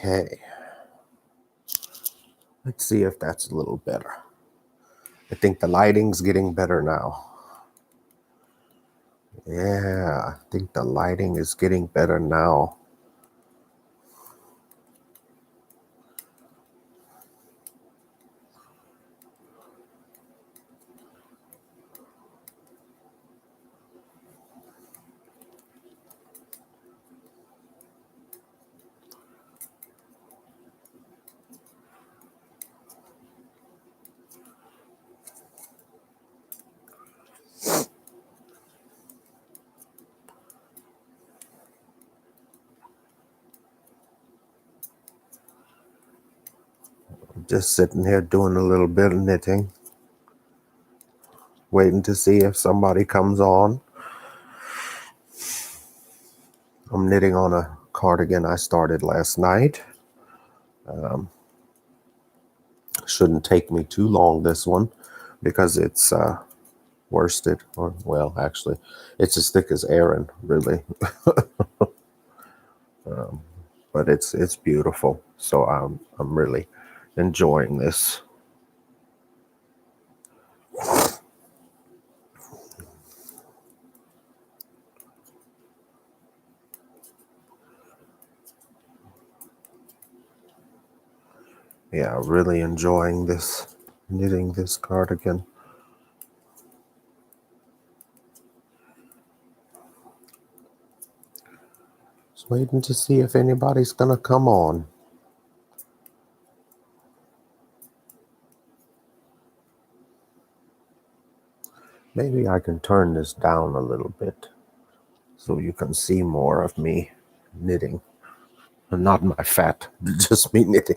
Okay. Let's see if that's a little better. I think the lighting's getting better now. Yeah, I think the lighting is getting better now. Just sitting here doing a little bit of knitting, waiting to see if somebody comes on. I'm knitting on a cardigan I started last night. Shouldn't take me too long, this one, because it's worsted, or well, actually, it's as thick as Aran, really. But it's beautiful, so I'm really enjoying this. Yeah, really enjoying this, knitting this cardigan. Just waiting to see if anybody's gonna come on. Maybe I can turn this down a little bit so you can see more of me knitting. And not my fat, just me knitting.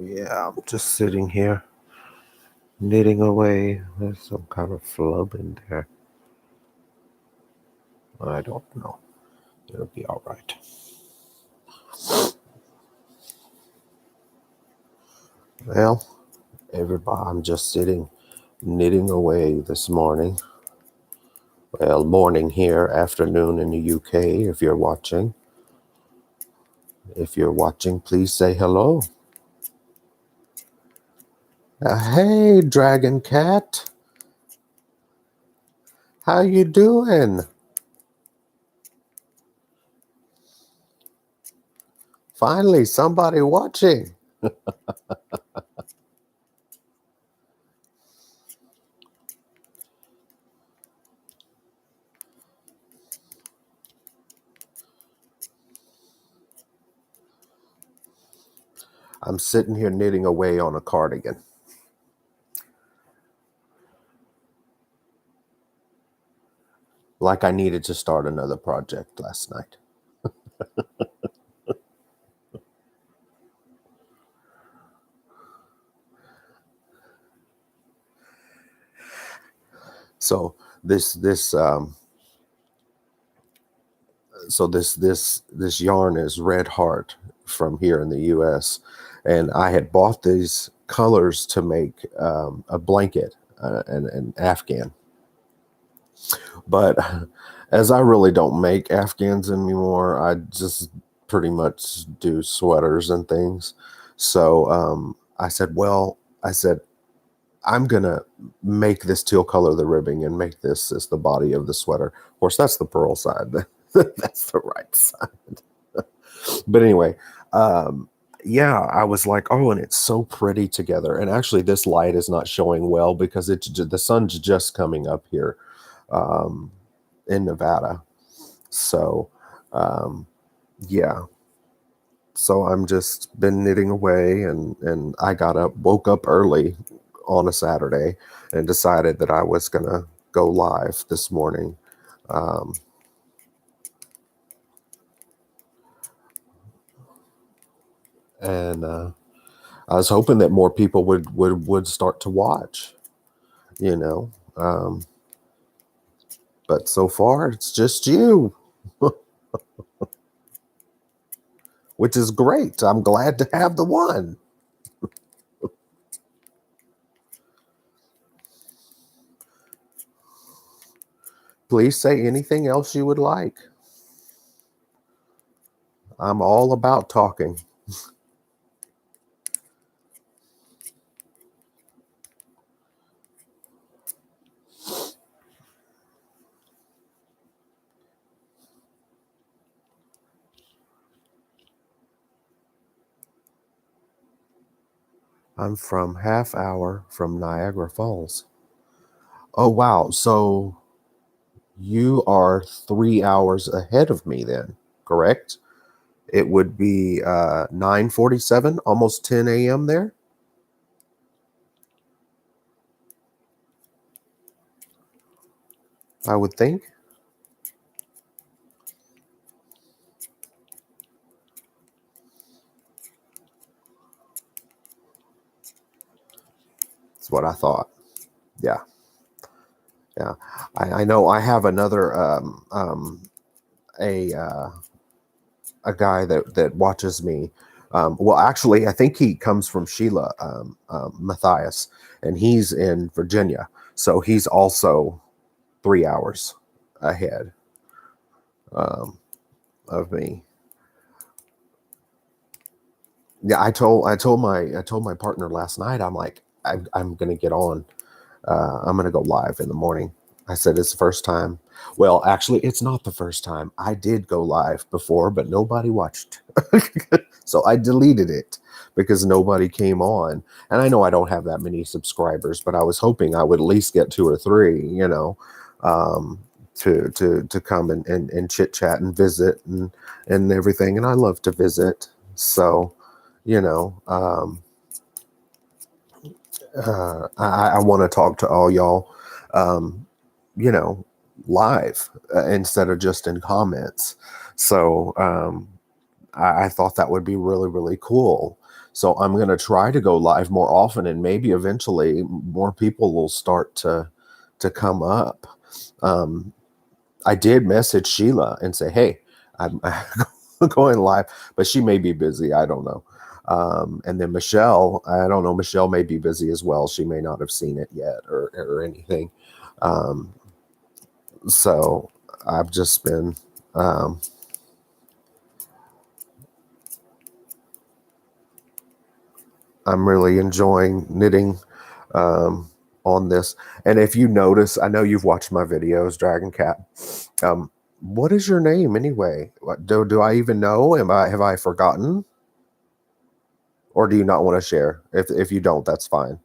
Yeah, I'm just sitting here knitting away. There's some kind of flub in there. I don't know. It'll be all right. Well, everybody, I'm just sitting knitting away this morning. Well, morning here, afternoon in the UK if you're watching. If you're watching, please say hello. Hey, Dragon Cat. How you doing? Finally, somebody watching. I'm sitting here knitting away on a cardigan. Like I needed to start another project last night. So this yarn is Red Heart from here in the U.S. and I had bought these colors to make a blanket, an Afghan. But as I really don't make Afghans anymore, I just pretty much do sweaters and things. So I said, I'm gonna make this teal color the ribbing and make this as the body of the sweater. Of course, that's the pearl side. That's the right side. But anyway, um, yeah, I was like, oh, and it's so pretty together. And actually, this light is not showing well because the sun's just coming up here um, in Nevada. So, um, yeah. So I'm just been knitting away, and I woke up early on a Saturday, and decided that I was gonna go live this morning. Um, and I was hoping that more people would start to watch, you know. But so far it's just you, which is great. I'm glad to have the one. Please say anything else you would like. I'm all about talking. I'm from half hour from Niagara Falls. Oh, wow. So you are 3 hours ahead of me then, correct? It would be 9:47, almost 10 a.m. there, I would think. That's what I thought. Yeah, yeah. I know I have another a a guy that watches me. Well, actually, I think he comes from Sheila, Matthias, and he's in Virginia, so he's also 3 hours ahead um, of me. Yeah, I told my partner last night. I'm like, I'm gonna get on. I'm gonna go live in the morning. I said it's the first time. Well, actually, it's not the first time. I did go live before, but nobody watched. So I deleted it because nobody came on. And I know I don't have that many subscribers, but I was hoping I would at least get 2 or 3, um, to come and chit chat and visit and everything. And I love to visit. So, you know, I want to talk to all y'all, um, you know, live instead of just in comments. So I thought that would be really, really cool. So I'm going to try to go live more often, and maybe eventually more people will start to come up. Um, I did message Sheila and say, "Hey, I'm going live," but she may be busy. I don't know. And then Michelle, I don't know. Michelle may be busy as well. She may not have seen it yet or anything. Um, so I've just been. Um, I'm really enjoying knitting on this. And if you notice, I know you've watched my videos, Dragon Cat. What is your name anyway? Do I even know? Have I forgotten? Or do you not want to share? If you don't, that's fine.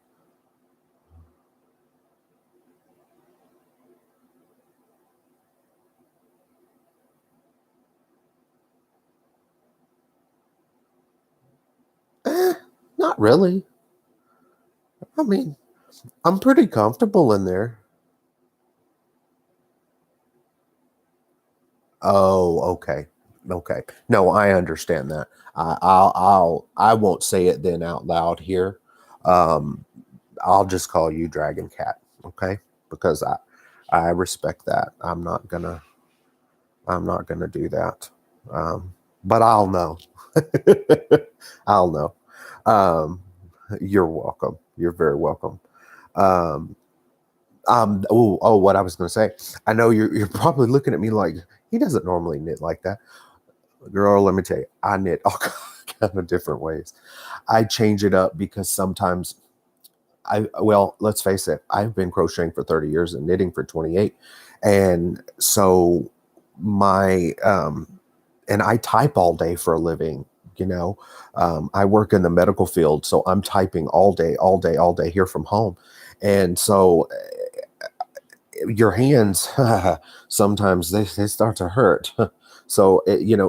Eh, not really. I mean, I'm pretty comfortable in there. Oh, okay. Okay. No, I understand that. I won't say it then out loud here. Um, I'll just call you Dragon Cat, okay? Because I respect that. I'm not gonna do that. But I'll know. I'll know. Um, you're welcome. You're very welcome. Um, what I was gonna say. I know you're probably looking at me like he doesn't normally knit like that. Girl, let me tell you, I knit all kind of different ways. I change it up because sometimes well, let's face it, I've been crocheting for 30 years and knitting for 28. And so my, and I type all day for a living, you know. I work in the medical field, so I'm typing all day, all day, all day here from home. And so your hands, sometimes they start to hurt. So,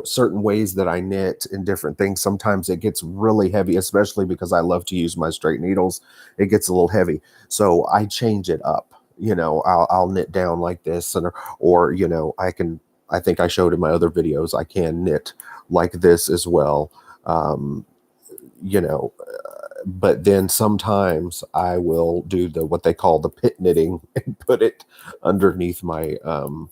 certain ways that I knit in different things, sometimes it gets really heavy, especially because I love to use my straight needles. It gets a little heavy. So I change it up. I'll knit down like this, or, I think I showed in my other videos, I can knit like this as well. Um, you know, but then sometimes I will do what they call the pit knitting and put it underneath my arm,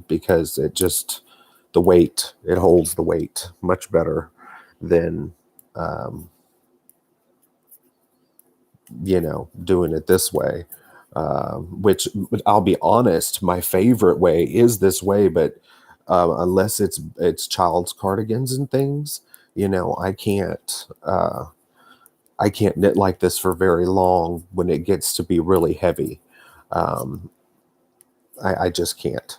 because the weight, it holds the weight much better than um, doing it this way. Which, I'll be honest, my favorite way is this way, but unless it's child's cardigans and things, I can't. I can't knit like this for very long when it gets to be really heavy. Um, I just can't.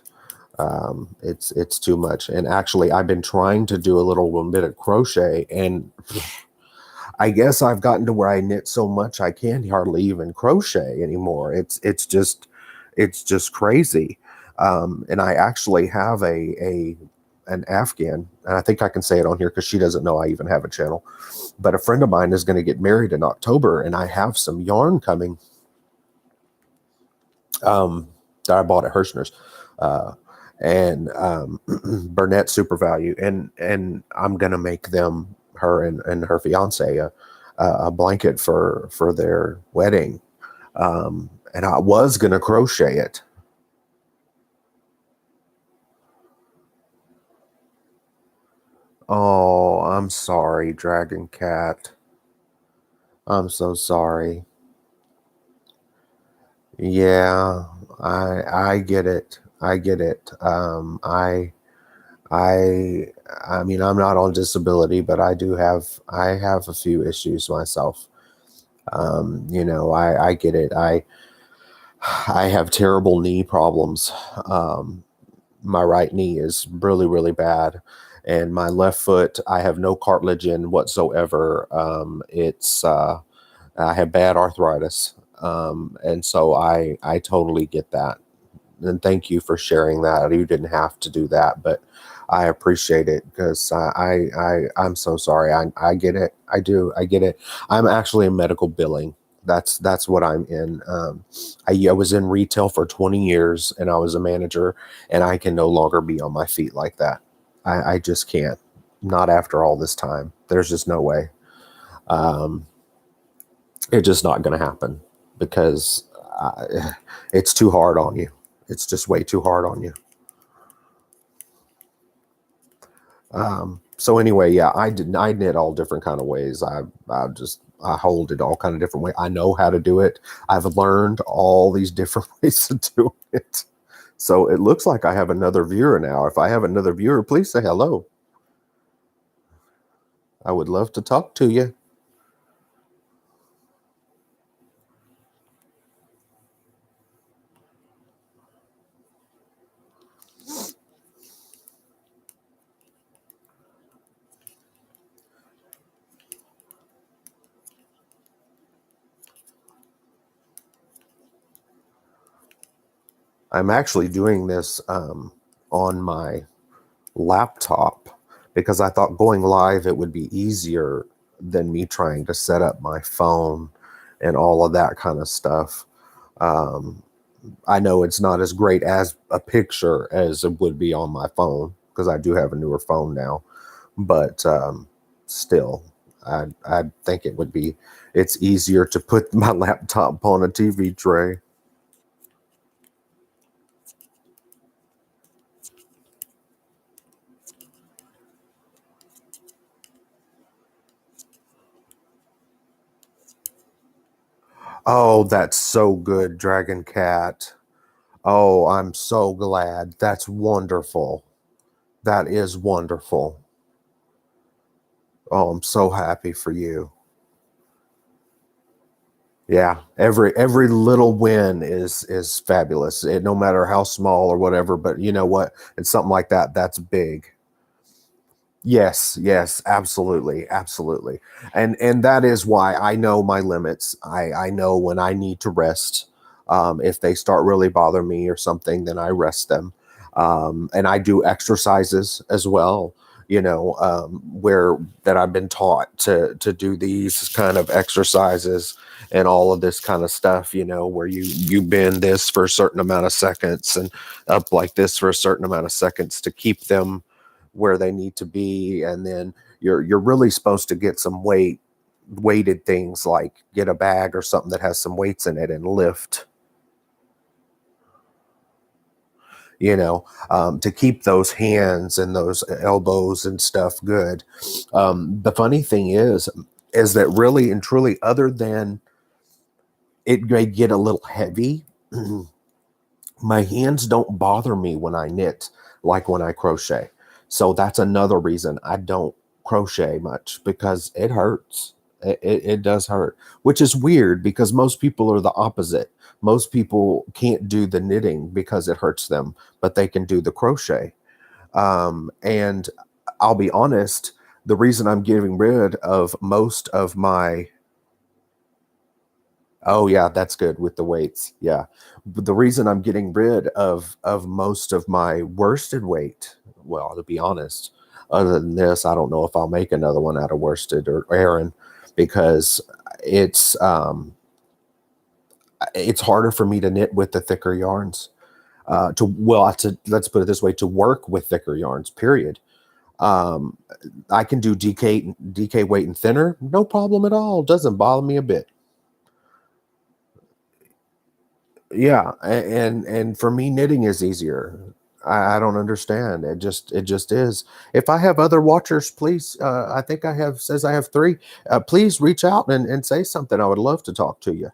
It's too much. And actually, I've been trying to do a little bit of crochet, and I guess I've gotten to where I knit so much I can't hardly even crochet anymore. It's just crazy. And I actually have an Afghan, and I think I can say it on here because she doesn't know I even have a channel. But a friend of mine is going to get married in October, and I have some yarn coming, that I bought at Hirschner's, uh, and Burnett Super Value, and I'm going to make them, her and her fiance, a blanket for their wedding. And I was going to crochet it. Oh, I'm sorry, Dragon Cat. I'm so sorry. Yeah, I get it. I get it. I I mean, I'm not on disability, but I have a few issues myself. I get it. I have terrible knee problems. My right knee is really, really bad. And my left foot, I have no cartilage in whatsoever. I have bad arthritis. And so I totally get that. And thank you for sharing that. You didn't have to do that, but I appreciate it, because I'm so sorry. I get it. I do. I get it. I'm actually in medical billing. That's what I'm in. I was in retail for 20 years, and I was a manager, and I can no longer be on my feet like that. I just can't. Not after all this time. There's just no way. Um, it's just not going to happen, because it's too hard on you. It's just way too hard on you. So anyway, yeah, I knit all different kind of ways. I hold it all kind of different way. I know how to do it. I've learned all these different ways to do it. So it looks like I have another viewer now. If I have another viewer, please say hello. I would love to talk to you. I'm actually doing this on my laptop, because I thought going live, it would be easier than me trying to set up my phone and all of that kind of stuff. Um, I know it's not as great as a picture as it would be on my phone, because I do have a newer phone now, but still, I think it's easier to put my laptop on a TV tray. Oh, that's so good, Dragon Cat. Oh, I'm so glad. That's wonderful. That is wonderful. Oh, I'm so happy for you. Yeah, every little win is fabulous. No matter how small or whatever, but you know what? It's something like that. That's big. Yes, yes, absolutely, absolutely. And that is why I know my limits. I know when I need to rest. If they start really bothering me or something, then I rest them. And I do exercises as well, where that I've been taught to do these kind of exercises and all of this kind of stuff, where you bend this for a certain amount of seconds and up like this for a certain amount of seconds to keep them where they need to be. And then you're really supposed to get some weighted things, like get a bag or something that has some weights in it and lift, to keep those hands and those elbows and stuff good. The funny thing is that really and truly, other than it may get a little heavy, my hands don't bother me when I knit like when I crochet. So that's another reason I don't crochet much, because it hurts. It does hurt, which is weird because most people are the opposite. Most people can't do the knitting because it hurts them, but they can do the crochet. And I'll be honest, the reason I'm getting rid of most of my Oh yeah, that's good with the weights. Yeah. But the reason I'm getting rid of most of my worsted weight, well, to be honest, other than this, I don't know if I'll make another one out of worsted or Aran, because it's it's harder for me to knit with the thicker yarns. Let's put it this way, to work with thicker yarns, period. Um, I can do DK weight and thinner, no problem at all. Doesn't bother me a bit. Yeah, and for me, knitting is easier. I don't understand. It just is. If I have other watchers, please. I think I have says I have three. Please reach out and say something. I would love to talk to you.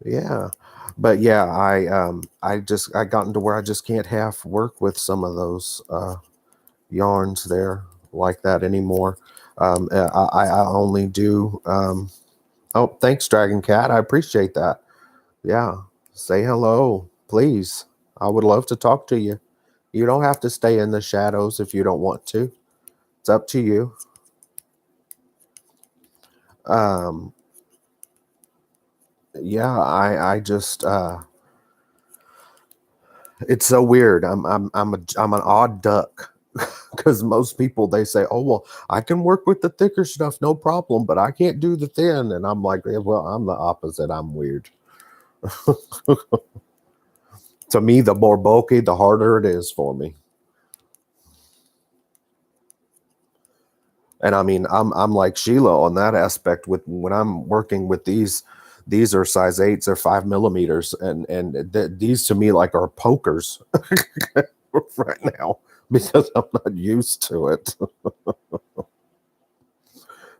Yeah, but yeah, I gotten to where I just can't half work with some of those yarns there like that anymore. I only do. Oh, thanks, Dragon Cat. I appreciate that. Yeah. Say hello, please. I would love to talk to you. You don't have to stay in the shadows if you don't want to. It's up to you. Um, yeah, I just it's so weird. I'm an odd duck. Because most people, they say, "Oh well, I can work with the thicker stuff, no problem, but I can't do the thin." And I'm like, "Yeah, well, I'm the opposite. I'm weird." To me, the more bulky, the harder it is for me. And I mean, I'm like Sheila on that aspect. With when I'm working with these are size 8s or 5 millimeters, and these to me like are pokers right now, because I'm not used to it.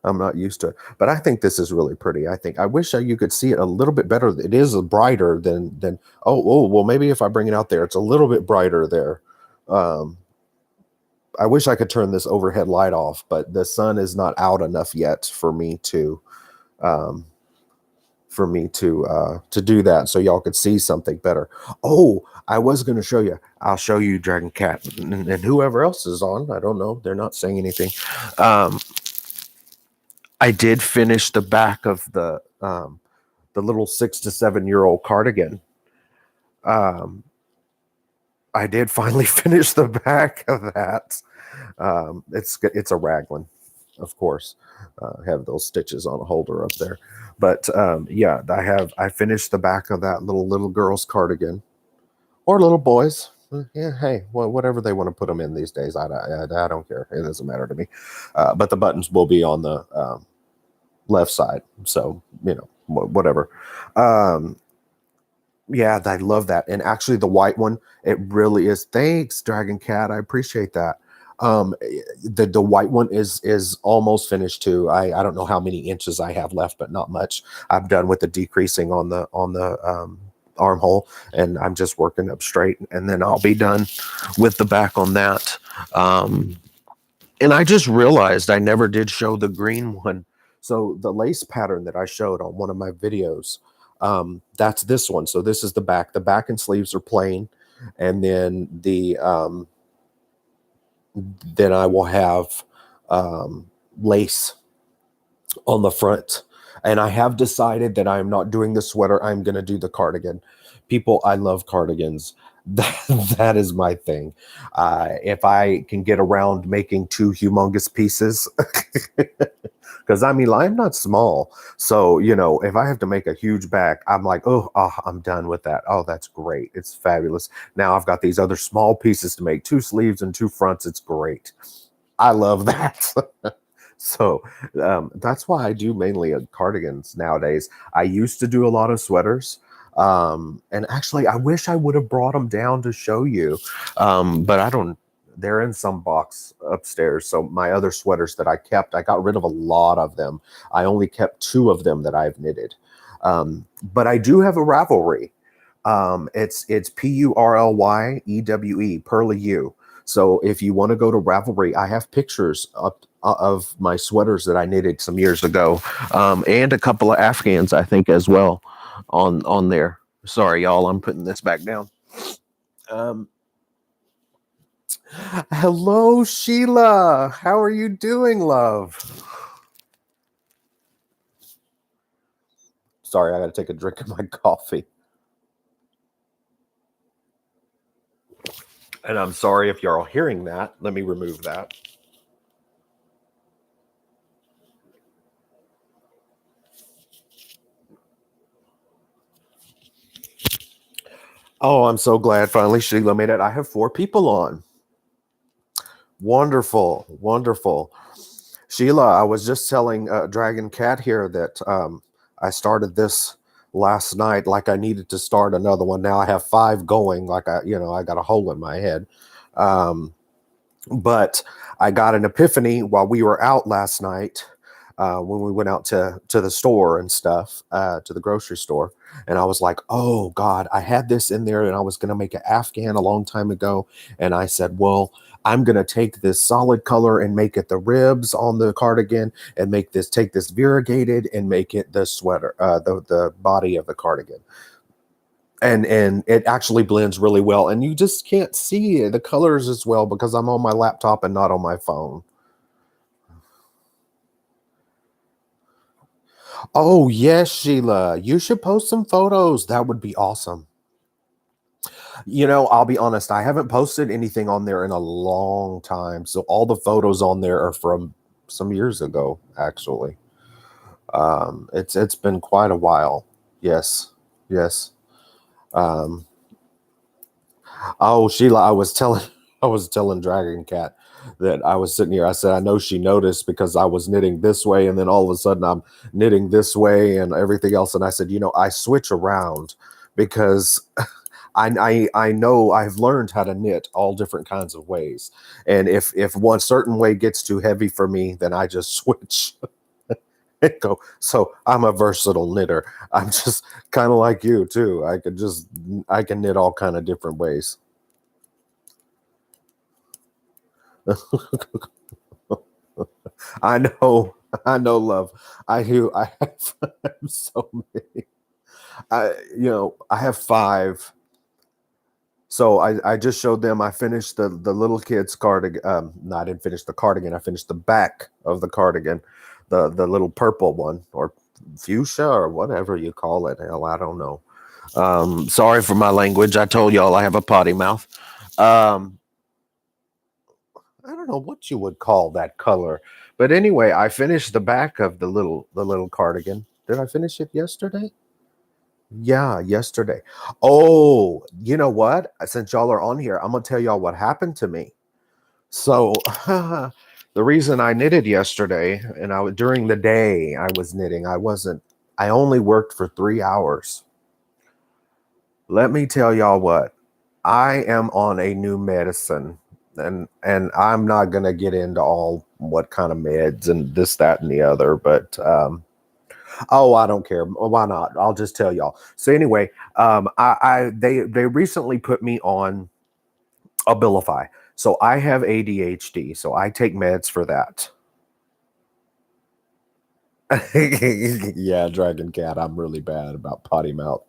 I'm not used to it, but I think this is really pretty. I wish you could see it a little bit better. It is brighter than. Oh well, maybe if I bring it out there, it's a little bit brighter there. Um, I wish I could turn this overhead light off, but the sun is not out enough yet um, for me to do that, so y'all could see something better. Oh, I was going to show you. I'll show you Dragon Cat and whoever else is on. I don't know. They're not saying anything. Um, I did finish the back of the little 6 to 7 year old cardigan. Um, I did finally finish the back of that. It's a raglan, of course. Have those stitches on a holder up there, but yeah, I finished the back of that little girl's cardigan, or little boys. Yeah, hey, well, whatever they want to put them in these days, I don't care. It doesn't matter to me. But the buttons will be on the left side, so whatever. Um, yeah, I love that. And actually, the white one, it really is. Thanks, Dragon Cat. I appreciate that. The white one is almost finished too. I don't know how many inches I have left, but not much. I'm done with the decreasing on the armhole, and I'm just working up straight, and then I'll be done with the back on that. Um, And I just realized I never did show the green one. So the lace pattern that I showed on one of my videos, that's this one. So this is the back. The back and sleeves are plain, and then I will have lace on the front. And I have decided that I'm not doing the sweater. I'm going to do the cardigan. People, I love cardigans. That is my thing. If I can get around making two humongous pieces, because I mean, I'm not small. So, if I have to make a huge back, I'm like, oh, I'm done with that. Oh, that's great. It's fabulous. Now I've got these other small pieces to make, two sleeves and two fronts. It's great. I love that. So that's why I do mainly cardigans nowadays. I used to do a lot of sweaters. And actually, I wish I would have brought them down to show you. But I don't, they're in some box upstairs. So my other sweaters that I kept, I got rid of a lot of them. I only kept two of them that I've knitted. But I do have a Ravelry. It's purlyewe, purlyewe. So if you want to go to Ravelry, I have pictures of my sweaters that I knitted some years ago, and a couple of Afghans, I think, as well, on there. Sorry, y'all, I'm putting this back down. Hello, Sheila. How are you doing, love? Sorry, I got to take a drink of my coffee. And I'm sorry if you're all hearing that. Let me remove that. Oh, I'm so glad finally Sheila made it. I have 4 people on. Wonderful, wonderful. Sheila, I was just telling Dragon Cat here that I started this last night like I needed to start another one. Now I have 5 going, like I got a hole in my head. But I got an epiphany while we were out last night, when we went out to the store and stuff, to the grocery store. And I was like, oh God, I had this in there and I was going to make an Afghan a long time ago. And I said, well, I'm going to take this solid color and make it the ribs on the cardigan, and take this variegated and make it the sweater, the body of the cardigan. And it actually blends really well. And you just can't see the colors as well because I'm on my laptop and not on my phone. Oh, yes, Sheila. You should post some photos. That would be awesome. I'll be honest, I haven't posted anything on there in a long time. So all the photos on there are from some years ago, actually. It's been quite a while. Yes. Yes. Um, oh, Sheila, I was telling Dragon Cat that I was sitting here. I said, I know she noticed because I was knitting this way, and then all of a sudden I'm knitting this way and everything else. And I said, I switch around because I know I've learned how to knit all different kinds of ways. And if one certain way gets too heavy for me, then I just switch. And go. So I'm a versatile knitter. I'm just kind of like you too. I can knit all kind of different ways. I know, I know, love. I do. I have, I have so many. I have 5. So I just showed them. I finished the little kid's cardigan. No, I didn't finish the cardigan. I finished the back of the cardigan, the little purple one, or fuchsia, or whatever you call it. Hell, I don't know. Sorry for my language. I told y'all I have a potty mouth. Um, I don't know what you would call that color. But anyway, I finished the back of the little cardigan. Did I finish it yesterday? Yeah, yesterday. Oh, you know what? Since y'all are on here, I'm gonna tell y'all what happened to me. So the reason I knitted yesterday, and during the day I was knitting, I only worked for 3 hours. Let me tell y'all what, I am on a new medicine, and I'm not gonna get into all what kind of meds and this, that, and the other, but oh, I don't care. Why not? I'll just tell y'all. So anyway, they recently put me on Abilify. So I have ADHD, so I take meds for that. Yeah, Dragon Cat. I'm really bad about potty mouth.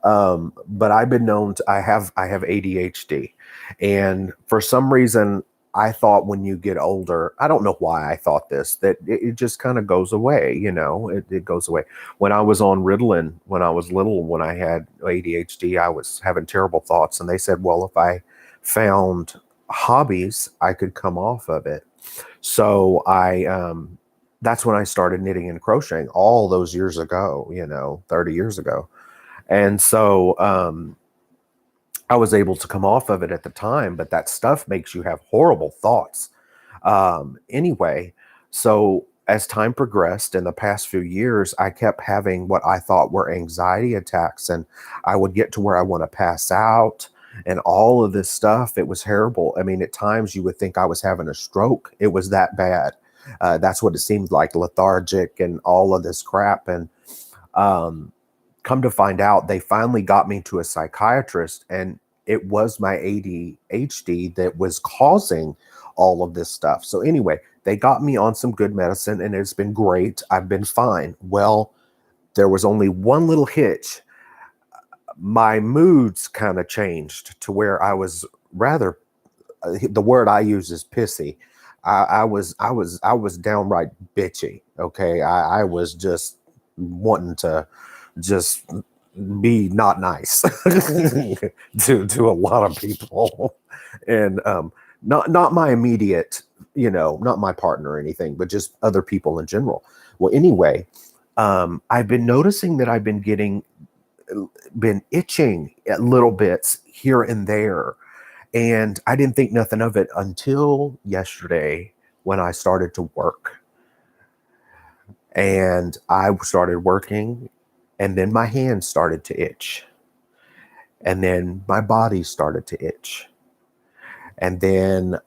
But I've been known to I have ADHD. And for some reason I thought when you get older, I don't know why I thought this, that it just kind of goes away, it goes away. When I was on Ritalin, when I was little, when I had ADHD, I was having terrible thoughts. And they said, well, if I found hobbies, I could come off of it. So that's when I started knitting and crocheting all those years ago, 30 years ago. And so I was able to come off of it at the time, but that stuff makes you have horrible thoughts. Anyway, so as time progressed in the past few years, I kept having what I thought were anxiety attacks, and I would get to where I want to pass out and all of this stuff. It was terrible. I mean, at times you would think I was having a stroke. It was that bad. That's what it seemed like, lethargic and all of this crap. And um, come to find out, they finally got me to a psychiatrist, and it was my ADHD that was causing all of this stuff. So anyway, they got me on some good medicine, and it's been great. I've been fine. Well, there was only one little hitch. My moods kind of changed to where I was rather, the word I use is pissy. I was downright bitchy. Okay. I was just wanting to just be not nice to a lot of people. And not my immediate, not my partner or anything, but just other people in general. Well, anyway, I've been noticing that I've been itching at little bits here and there. And I didn't think nothing of it until yesterday when I started to work. And I started working, and then my hands started to itch. And then my body started to itch. And then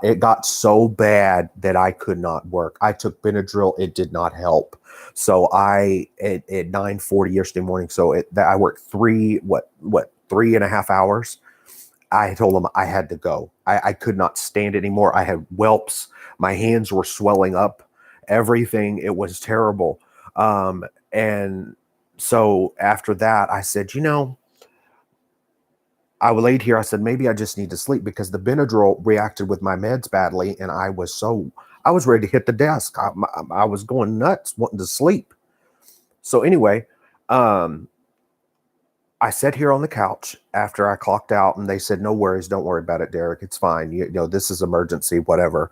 it got so bad that I could not work. I took Benadryl. It did not help. So at 9:40 yesterday morning, I worked 3.5 hours. I told them I had to go. I could not stand it anymore. I had whelps. My hands were swelling up, everything. It was terrible. And so after that, I said, I laid here. I said, maybe I just need to sleep, because the Benadryl reacted with my meds badly. And I was ready to hit the desk. I was going nuts wanting to sleep. So anyway, I sat here on the couch after I clocked out, and they said, no worries. Don't worry about it, Derek. It's fine. This is emergency, whatever.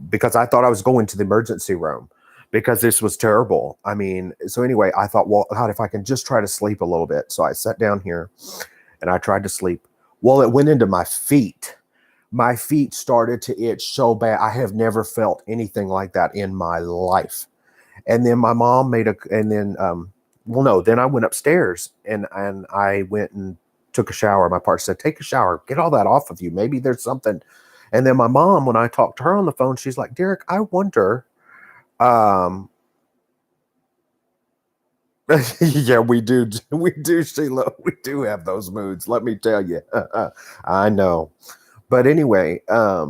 Because I thought I was going to the emergency room because this was terrible. I mean, so anyway, I thought, well, God, if I can just try to sleep a little bit. So I sat down here and I tried to sleep. Well, it went into my feet. My feet started to itch so bad. I have never felt anything like that in my life. And then my mom then I went upstairs and I went and took a shower. My partner said, take a shower, get all that off of you. Maybe there's something. And then my mom, when I talked to her on the phone, she's like, Derek, I wonder, yeah, we do, Sheila. We do have those moods. Let me tell you. I know. But anyway, I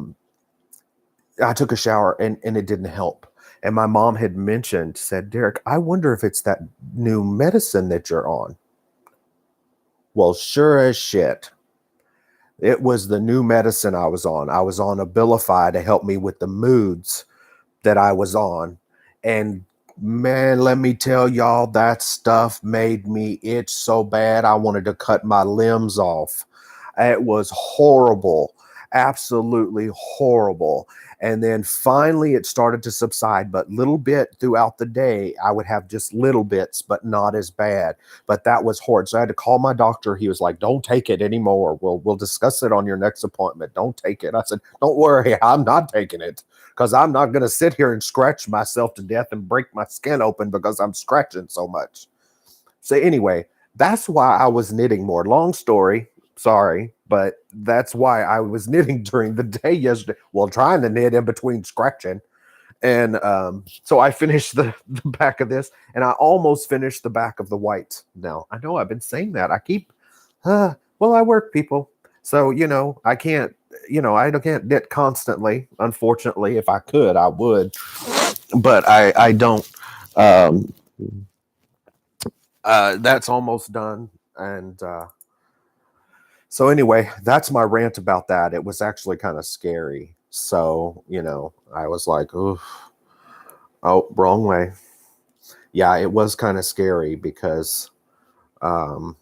took a shower and it didn't help. And my mom had said, Derek, I wonder if it's that new medicine that you're on. Well, sure as shit, it was the new medicine I was on. I was on Abilify to help me with the moods that I was on. And man, let me tell y'all, that stuff made me itch so bad I wanted to cut my limbs off. It was horrible, absolutely horrible. And then finally it started to subside, but little bit throughout the day, I would have just little bits, but not as bad. But that was horrid. So I had to call my doctor. He was like, don't take it anymore. We'll discuss it on your next appointment. Don't take it. I said, don't worry, I'm not taking it, because I'm not going to sit here and scratch myself to death and break my skin open because I'm scratching so much. So anyway, that's why I was knitting more. Long story. Sorry, but that's why I was knitting during the day yesterday. Well, trying to knit in between scratching. And so I finished the back of this, and I almost finished the back of the white. Now, I know I've been saying that. I keep, well, I work, people. So, I can't I don't knit constantly. Unfortunately, if I could, I would, but I don't. Um, that's almost done, and so anyway, that's my rant about that. It was actually kind of scary. So I was like, "Ooh, oh, wrong way." Yeah, it was kind of scary because um,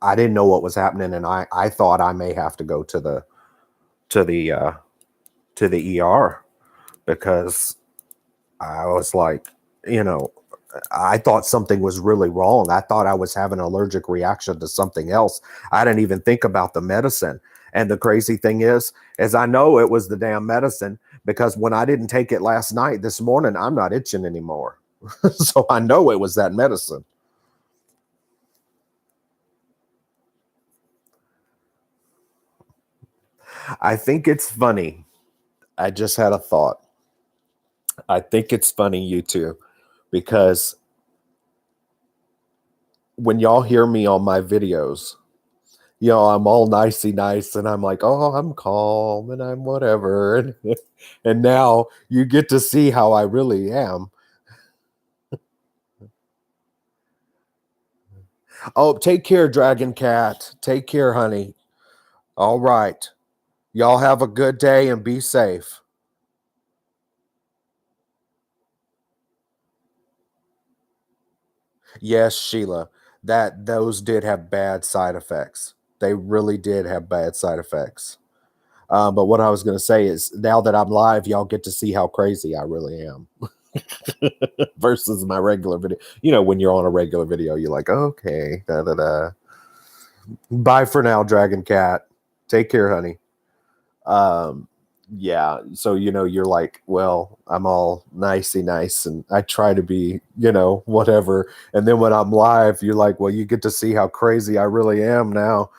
I didn't know what was happening, and I thought I may have to go to the uh, to the ER because I was like, you know, I thought something was really wrong. I thought I was having an allergic reaction to something else. I didn't even think about the medicine. And the crazy thing is I know it was the damn medicine because when I didn't take it last night, this morning, I'm not itching anymore. So I know it was that medicine. I think it's funny. I just had a thought. I think it's funny, you two, because when y'all hear me on my videos, I'm all nicey nice and I'm like, oh, I'm calm and I'm whatever. And now you get to see how I really am. Oh, take care, Dragon Cat. Take care, honey. All right. Y'all have a good day and be safe. Yes, Sheila, that those did have bad side effects. They really did have bad side effects. But what I was going to say is now that I'm live, y'all get to see how crazy I really am. Versus my regular video. When you're on a regular video, you're like, okay, da da da. Bye for now, Dragon Cat. Take care, honey. Um, yeah. So you're like, well, I'm all nicey nice, and I try to be, whatever. And then when I'm live, you're like, well, you get to see how crazy I really am now.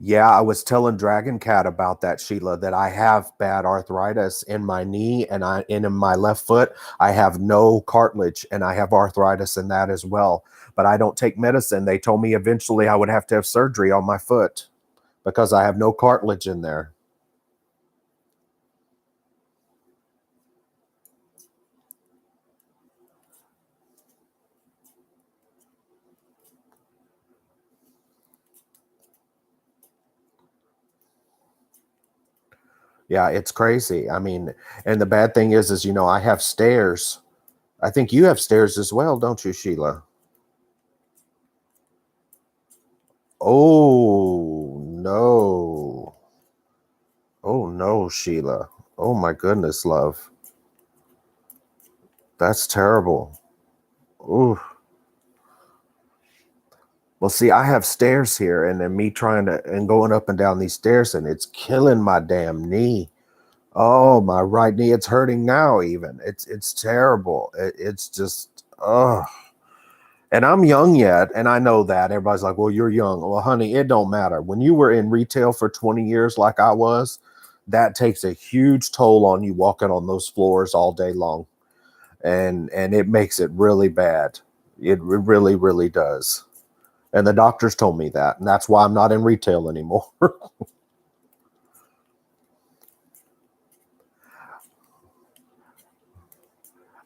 Yeah, I was telling Dragon Cat about that, Sheila, that I have bad arthritis in my knee and in my left foot. I have no cartilage and I have arthritis in that as well. But I don't take medicine. They told me eventually I would have to have surgery on my foot because I have no cartilage in there. Yeah, it's crazy. I mean, and the bad thing is I have stairs. I think you have stairs as well, don't you, Sheila? Oh, no. Oh no, Sheila. Oh my goodness, love. That's terrible. Ooh. Well, see, I have stairs here, and then me trying to and going up and down these stairs, and it's killing my damn knee. Oh, my right knee, it's hurting now. Even it's terrible. It's just And I'm young yet, and I know that everybody's like, "Well, you're young." Well, honey, it don't matter. When you were in retail for 20 years, like I was, that takes a huge toll on you walking on those floors all day long. And it makes it really bad. It really, really does. And the doctors told me that, and that's why I'm not in retail anymore.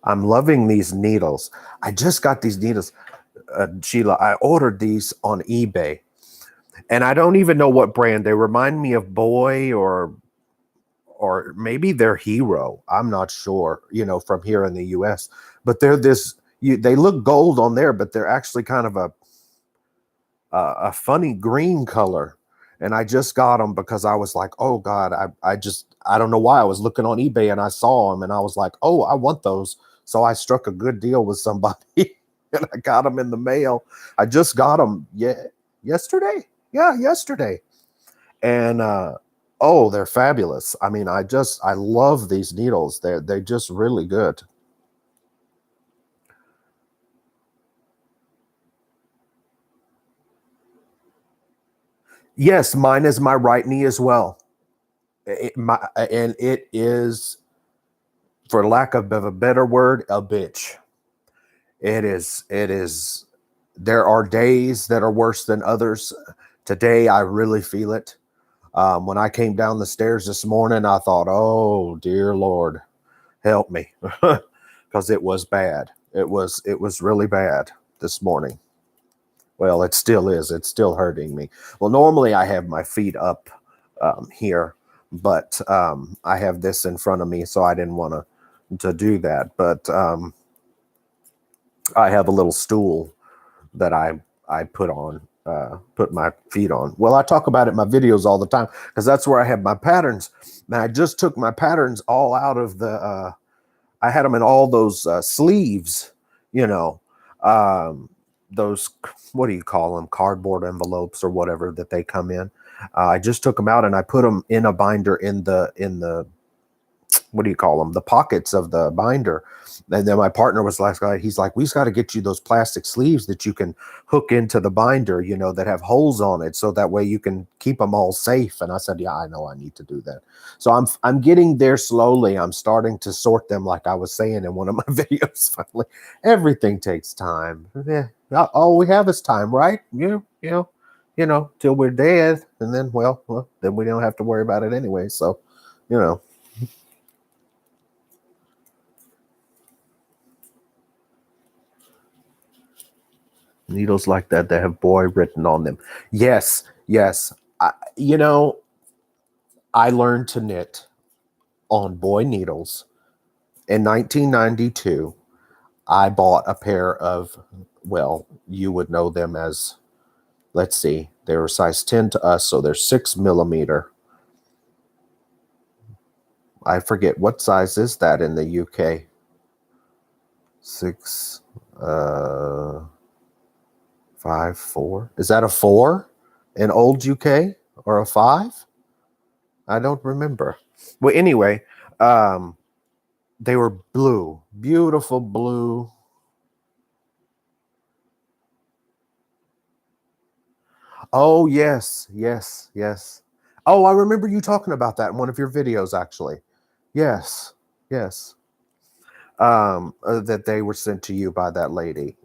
I'm loving these needles. I just got these needles, Sheila. I ordered these on eBay, and I don't even know what brand. They remind me of Boy or maybe they're Hero. I'm not sure. From here in the U.S., but they're this. They look gold on there, but they're actually kind of a funny green color. And I just got them because I was like, oh God, I don't know why I was looking on eBay and I saw them and I was like, oh, I want those. So I struck a good deal with somebody and I got them in the mail. I just got them yesterday. Yeah, yesterday. And oh, they're fabulous. I mean, I love these needles. They're just really good. Yes, mine is my right knee as well. And it is, for lack of a better word, a bitch. It is. There are days that are worse than others. Today, I really feel it. When I came down the stairs this morning, I thought, oh, dear Lord, help me. Because it was bad. It was really bad this morning. Well, it still is. It's still hurting me. Well, normally I have my feet up here, but I have this in front of me, so I didn't want to do that. But I have a little stool that I put my feet on. Well, I talk about it in my videos all the time because that's where I have my patterns. And I just took my patterns all out of the. I had them in all those sleeves, you know, um, those, what do you call them, cardboard envelopes or whatever that they come in. I just took them out and I put them in a binder in the what do you call them, the pockets of the binder. And then my partner was like, he's like, we've got to get you those plastic sleeves that you can hook into the binder, you know, that have holes on it, so that way you can keep them all safe. And I said, yeah, I know I need to do that. So I'm getting there slowly. I'm starting to sort them, like I was saying in one of my videos. Finally, everything takes time. Yeah, all we have is time, right? Till we're dead, and then well, then we don't have to worry about it anyway. So, you know. Needles like that have boy written on them. Yes, yes. You know, I learned to knit on boy needles in 1992. I bought a pair of, well, you would know them as, let's see, they were size 10 to us, so they're 6 millimeter. I forget, what size is that in the UK? 6, 5, 4. Is that a 4 in old UK, or a 5? I don't remember. Well, anyway, they were blue, beautiful blue. Oh, yes, yes, yes. Oh, I remember you talking about that in one of your videos, actually. Yes, yes. That they were sent to you by that lady.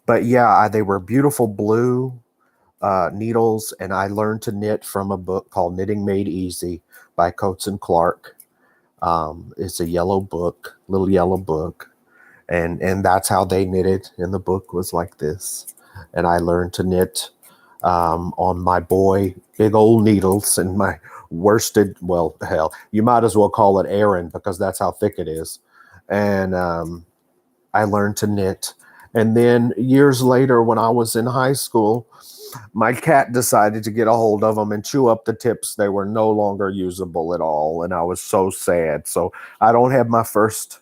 But yeah, they were beautiful blue needles, and I learned to knit from a book called Knitting Made Easy by Coates and Clark. It's a yellow book, little yellow book, and that's how they knitted. And the book was like this, and I learned to knit on my boy big old needles and my worsted. Well, hell, you might as well call it Aran, because that's how thick it is. And I learned to knit. And then years later, when I was in high school, my cat decided to get a hold of them and chew up the tips. They were no longer usable at all, and I was so sad. So I don't have my first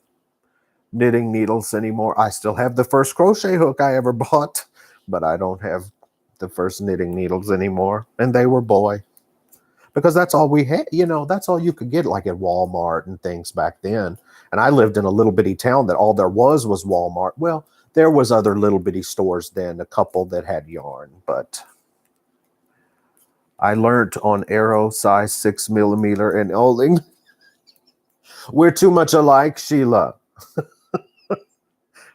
knitting needles anymore. I still have the first crochet hook I ever bought, but I don't have the first knitting needles anymore. And they were boy, because that's all we had. That's all you could get, like at Walmart and things back then. And I lived in a little bitty town that all there was Walmart. Well, there was other little bitty stores then, a couple that had yarn, but I learned on Arrow size 6 millimeter and Oling. We're too much alike, Sheila.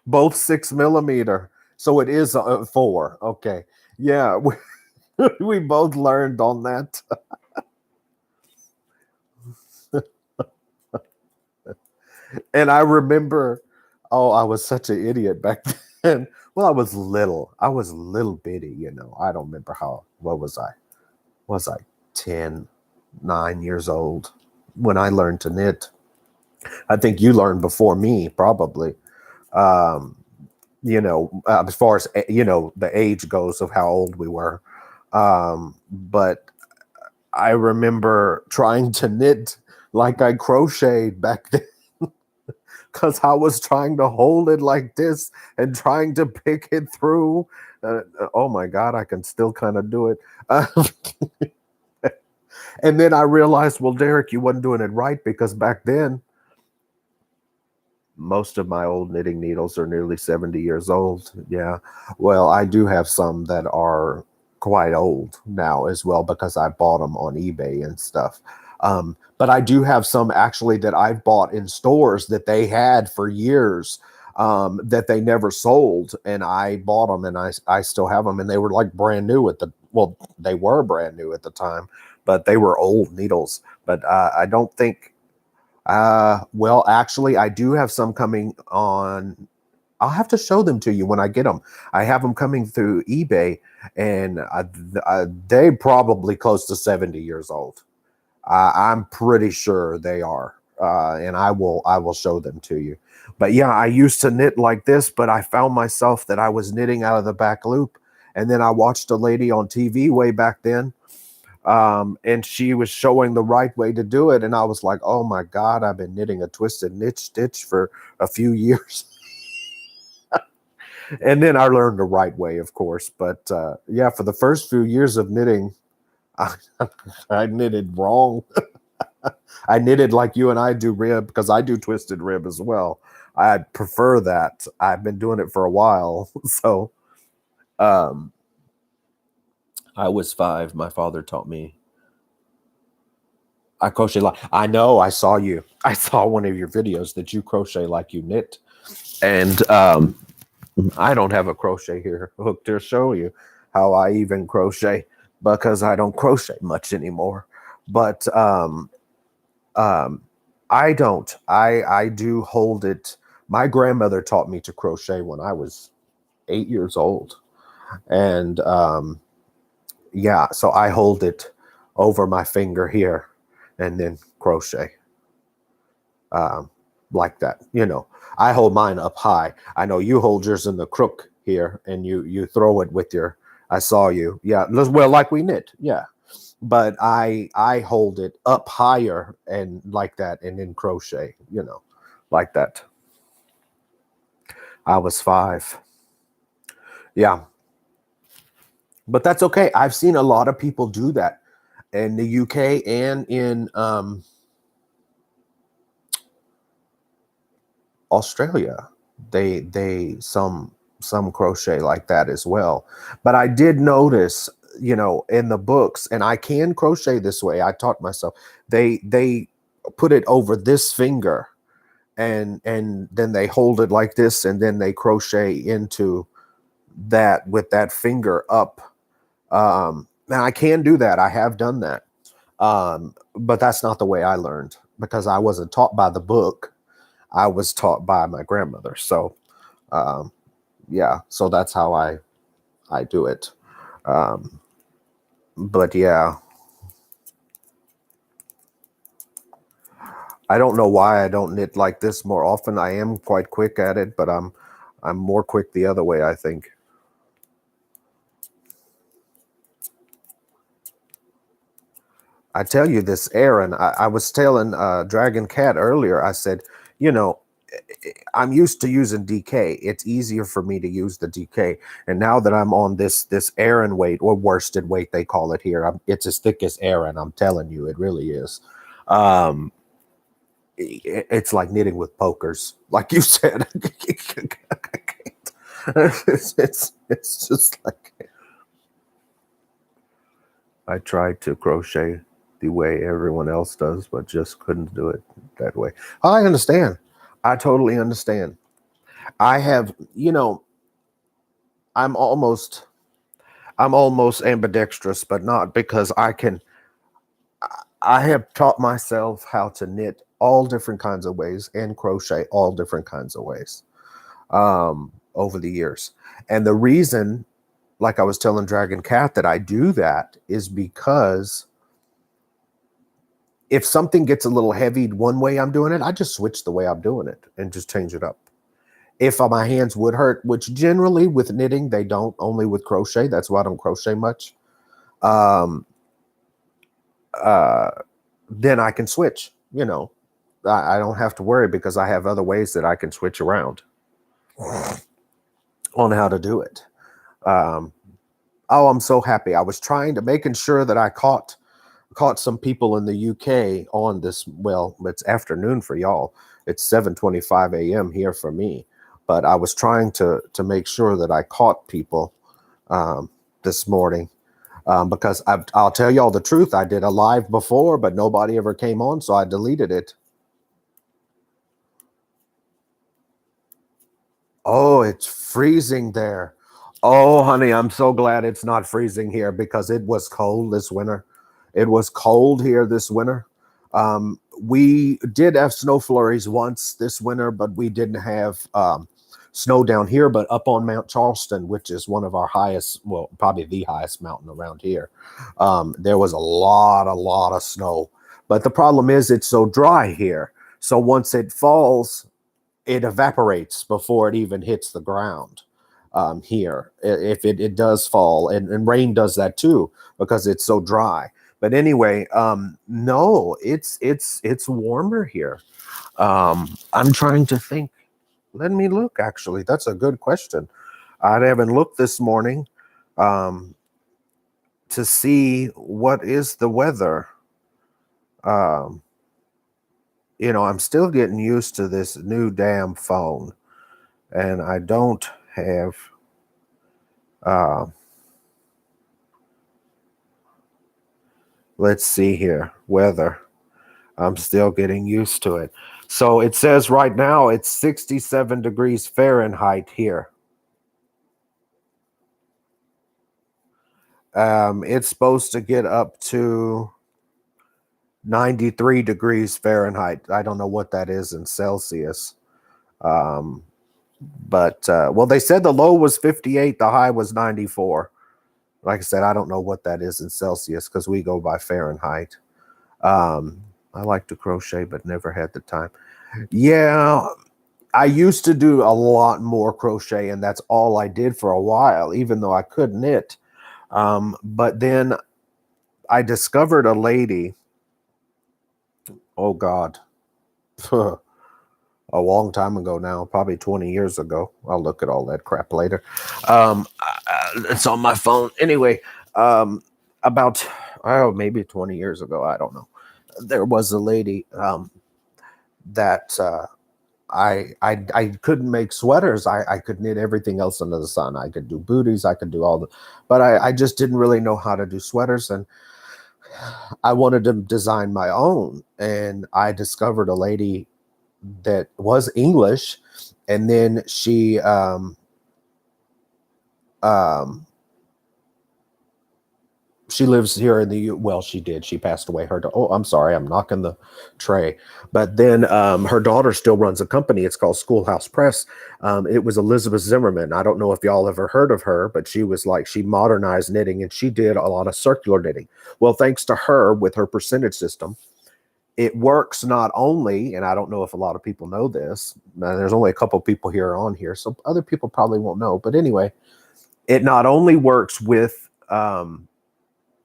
Both 6 millimeter. So it is 4. Okay. Yeah. We both learned on that. And I remember, oh, I was such an idiot back then. Well, I was little. I was little bitty, I don't remember what was I? Was I 10, 9 years old when I learned to knit? I think you learned before me, probably. As far as, the age goes of how old we were. But I remember trying to knit like I crocheted back then, because I was trying to hold it like this and trying to pick it through. Oh my God, I can still kind of do it. And then I realized, well, Derek, you wasn't doing it right, because back then, most of my old knitting needles are nearly 70 years old. Yeah. Well, I do have some that are quite old now as well, because I bought them on eBay and stuff. But I do have some actually that I've bought in stores that they had for years. that they never sold, and I bought them, and I still have them, and they were like brand new they were brand new at the time, but they were old needles. But I don't think. Well, actually, I do have some coming on. I'll have to show them to you when I get them. I have them coming through eBay, and they probably close to 70 years old. I'm pretty sure they are, and I will show them to you. But yeah, I used to knit like this, but I found myself that I was knitting out of the back loop, and then I watched a lady on TV way back then, and she was showing the right way to do it, and I was like, oh my God, I've been knitting a twisted knit stitch for a few years. And then I learned the right way, of course. But yeah, for the first few years of knitting, I, I knitted wrong. I knitted like you and I do rib, because I do twisted rib as well. I prefer that. I've been doing it for a while. So um, I was 5. My father taught me. I crochet like, I know, I saw you. I saw one of your videos that you crochet like you knit. And I don't have a crochet here hook to show you how I even crochet, because I don't crochet much anymore. But I don't. I do hold it. My grandmother taught me to crochet when I was 8 years old. And yeah, so I hold it over my finger here and then crochet like that. I hold mine up high. I know you hold yours in the crook here, and you throw it with your. I saw you. Yeah, well, like we knit. Yeah, but I hold it up higher and like that, and then crochet. Like that. I was 5. Yeah, but that's okay. I've seen a lot of people do that in the UK and in Australia. They some crochet like that as well. But I did notice, in the books, and I can crochet this way. I taught myself. They put it over this finger, and then they hold it like this, and then they crochet into that with that finger up. And I can do that. I have done that. But that's not the way I learned, because I wasn't taught by the book. I was taught by my grandmother. So, yeah, so that's how I do it. But yeah, I don't know why I don't knit like this more often. I am quite quick at it, but I'm more quick the other way, I think. I tell you this, Aaron, I was telling Dragon Cat earlier, I said, I'm used to using DK. It's easier for me to use the DK. And now that I'm on this Aaron weight, or worsted weight, they call it here. It's as thick as Aaron. I'm telling you, it really is. It's like knitting with pokers, like you said. It's just like, I tried to crochet the way everyone else does, but just couldn't do it that way. I understand. I totally understand. I have, I'm almost ambidextrous, but not because I have taught myself how to knit all different kinds of ways and crochet all different kinds of ways over the years. And the reason, like I was telling Dragon Cat, that I do that is because if something gets a little heavy one way I'm doing it, I just switch the way I'm doing it and just change it up. If my hands would hurt, which generally with knitting, they don't, only with crochet. That's why I don't crochet much. Then I can switch, I don't have to worry, because I have other ways that I can switch around on how to do it. Oh, I'm so happy. I was making sure that I caught some people in the UK on this. Well, it's afternoon for y'all. It's 7:25 a.m. here for me. But I was trying to make sure that I caught people this morning, because I'll tell y'all the truth. I did a live before, but nobody ever came on, so I deleted it. Oh, it's freezing there. Oh, honey, I'm so glad it's not freezing here because it was cold this winter. It was cold here this winter. We did have snow flurries once this winter, but we didn't have snow down here. But up on Mount Charleston, which is one of our highest, well, probably the highest mountain around here, there was a lot of snow. But the problem is it's so dry here. So once it falls, it evaporates before it even hits the ground here. If it does fall, and rain does that too because it's so dry. But anyway, no, it's warmer here. I'm trying to think. Let me look. Actually, that's a good question. I haven't looked this morning um, to see what is the weather. Um, I'm still getting used to this new damn phone, and I don't have. Uh, let's see here, weather. I'm still getting used to it. So it says right now it's 67 degrees Fahrenheit here. It's supposed to get up to 93 degrees Fahrenheit. I don't know what that is in Celsius. Um, but well, they said the low was 58, the high was 94. Like I said, I don't know what that is in Celsius because we go by Fahrenheit. I like to crochet, but never had the time. Yeah, I used to do a lot more crochet, and that's all I did for a while, even though I could knit. But then I discovered a lady, oh God, a long time ago now, probably 20 years ago. I'll look at all that crap later. It's on my phone. Anyway, about, oh, maybe 20 years ago, I don't know. There was a lady that I couldn't make sweaters. I could knit everything else under the sun. I could do booties. I could do all the, but I just didn't really know how to do sweaters, and I wanted to design my own. And I discovered a lady that was English, and then she lives here in the well, she did, she passed away. Oh, I'm sorry, I'm knocking the tray. But then her daughter still runs a company. It's called Schoolhouse Press. It was Elizabeth Zimmerman. I don't know if y'all ever heard of her, but she modernized knitting, and she did a lot of circular knitting. Well, thanks to her, with her percentage system, it works not only, and I don't know if a lot of people know this, there's only a couple people here on here, so other people probably won't know, but anyway, it not only works with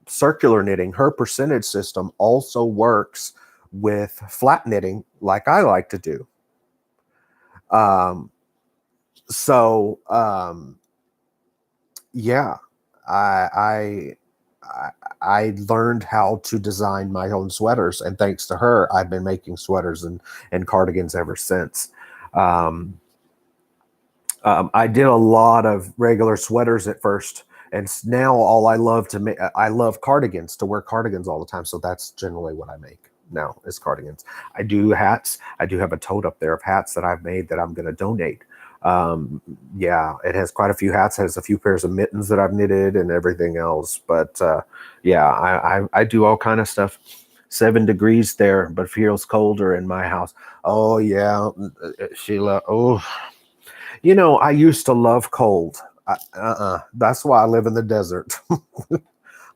circular knitting, her percentage system also works with flat knitting, like I like to do. Um, so yeah, I, I learned how to design my own sweaters, and thanks to her, I've been making sweaters and cardigans ever since. Um, I did a lot of regular sweaters at first, and now all I love to make, I love cardigans, to wear cardigans all the time. So that's generally what I make now, is cardigans. I do hats. I do have a tote up there of hats that I've made that I'm going to donate. Yeah, it has quite a few hats. It has a few pairs of mittens that I've knitted and everything else. But yeah, I do all kind of stuff. 7 degrees there, but feels colder in my house. Oh yeah, Sheila. Oh, I used to love cold. That's why I live in the desert.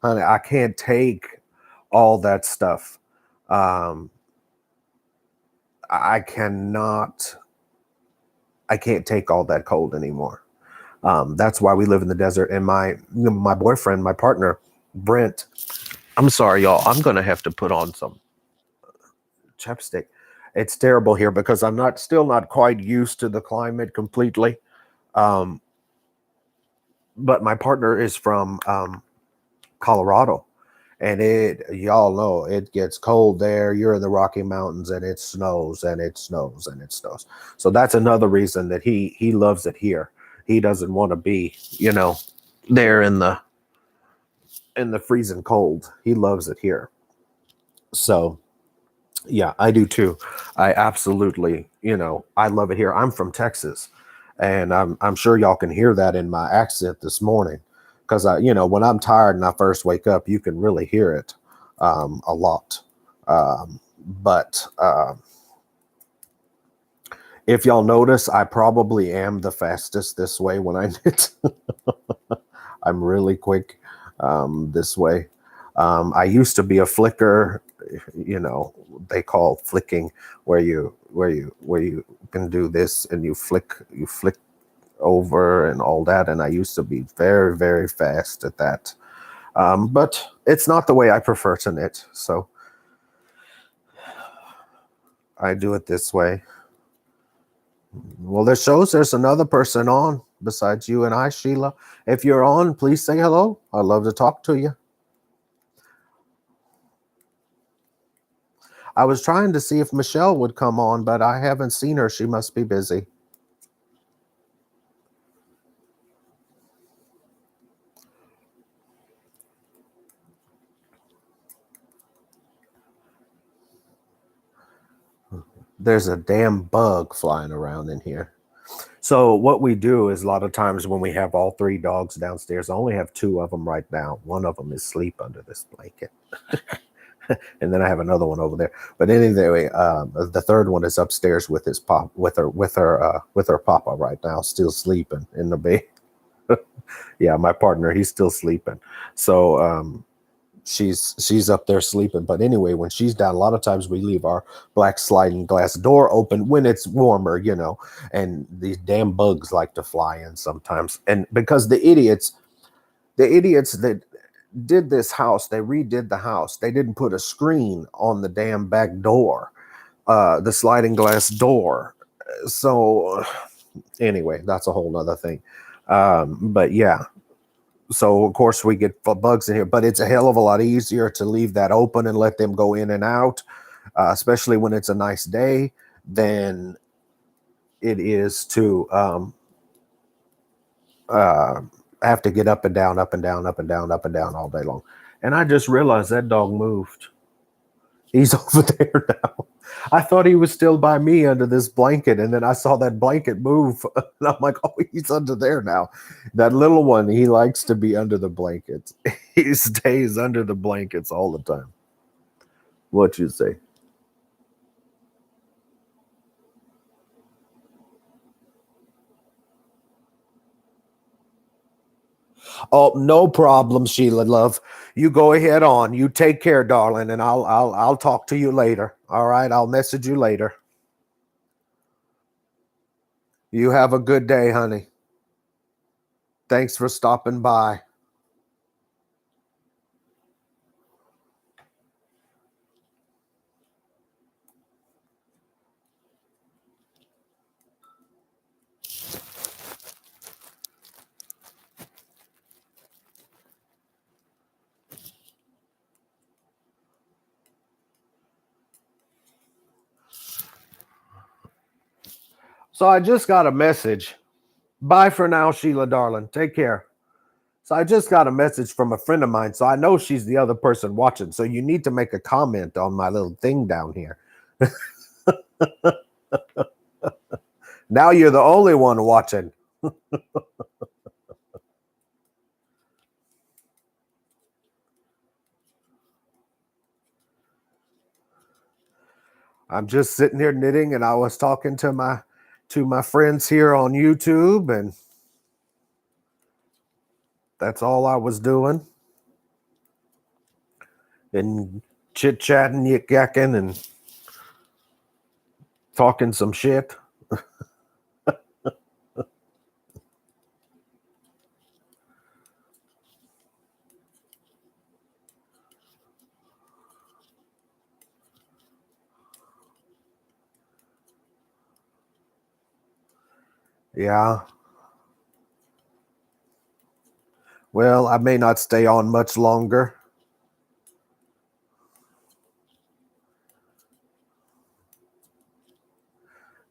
Honey, I can't take all that stuff. Um, I cannot, I can't take all that cold anymore. That's why we live in the desert. And my boyfriend, my partner, Brent, I'm sorry, y'all. I'm going to have to put on some chapstick. It's terrible here because I'm still not quite used to the climate completely. Um, but my partner is from Colorado, and y'all know it gets cold there. You're in the Rocky Mountains, and it snows and it snows and it snows. So that's another reason that he loves it here. He doesn't want to be, there in the freezing cold. He loves it here. So yeah, I do too. I absolutely, I love it here. I'm from Texas, And I'm sure y'all can hear that in my accent this morning, because when I'm tired and I first wake up, you can really hear it a lot. But if y'all notice, I probably am the fastest this way when I knit. I'm really quick this way. I used to be a flicker, they call flicking, where you can do this and you flick over and all that. And I used to be very, very fast at that. But it's not the way I prefer to knit. So I do it this way. Well, this shows there's another person on besides you and I, Sheila. If you're on, please say hello. I'd love to talk to you. I was trying to see if Michelle would come on, but I haven't seen her. She must be busy. There's a damn bug flying around in here. So what we do is a lot of times when we have all three dogs downstairs, I only have two of them right now. One of them is asleep under this blanket. And then I have another one over there. But anyway, the third one is upstairs with his pop, with her papa right now, still sleeping in the bed. Yeah, my partner, he's still sleeping. So she's up there sleeping. But anyway, when she's down, a lot of times we leave our black sliding glass door open when it's warmer, and these damn bugs like to fly in sometimes. And because the idiots that did this house, they redid the house, they didn't put a screen on the damn back door, the sliding glass door. So anyway, that's a whole nother thing. But yeah, so of course we get bugs in here, but it's a hell of a lot easier to leave that open and let them go in and out, especially when it's a nice day, than it is to have to get up and down, up and down, up and down, up and down all day long. And I just realized that dog moved. He's over there now. I thought he was still by me under this blanket, and then I saw that blanket move. And I'm like, oh, he's under there now. That little one, he likes to be under the blankets. He stays under the blankets all the time. What you say? Oh, no problem, Sheila, love. You go ahead on. You take care, darling, and I'll talk to you later. All right, I'll message you later. You have a good day, honey. Thanks for stopping by. So I just got a message. Bye for now, Sheila, darling. Take care. So I just got a message from a friend of mine. So I know she's the other person watching. So you need to make a comment on my little thing down here. Now you're the only one watching. I'm just sitting here knitting, and I was talking to my friends here on YouTube, and that's all I was doing. And chit-chatting, yik-yakking, and talking some shit. Yeah. Well, I may not stay on much longer.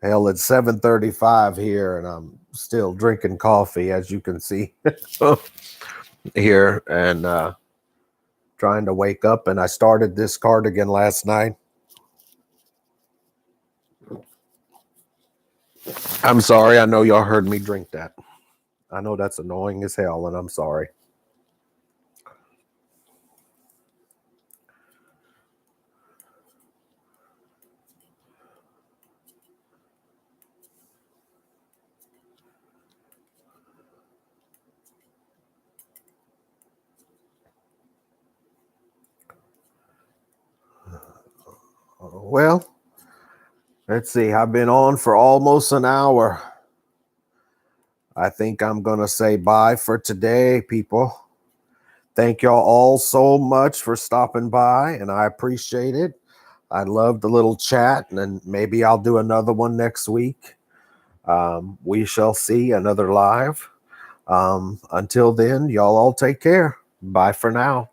Hell, it's 7:35 here, and I'm still drinking coffee, as you can see here, and trying to wake up. And I started this cardigan last night. I'm sorry. I know y'all heard me drink that. I know that's annoying as hell, and I'm sorry. Well, let's see. I've been on for almost an hour. I think I'm going to say bye for today, people. Thank y'all all so much for stopping by, and I appreciate it. I love the little chat, and then maybe I'll do another one next week. We shall see another live. Until then, y'all all take care. Bye for now.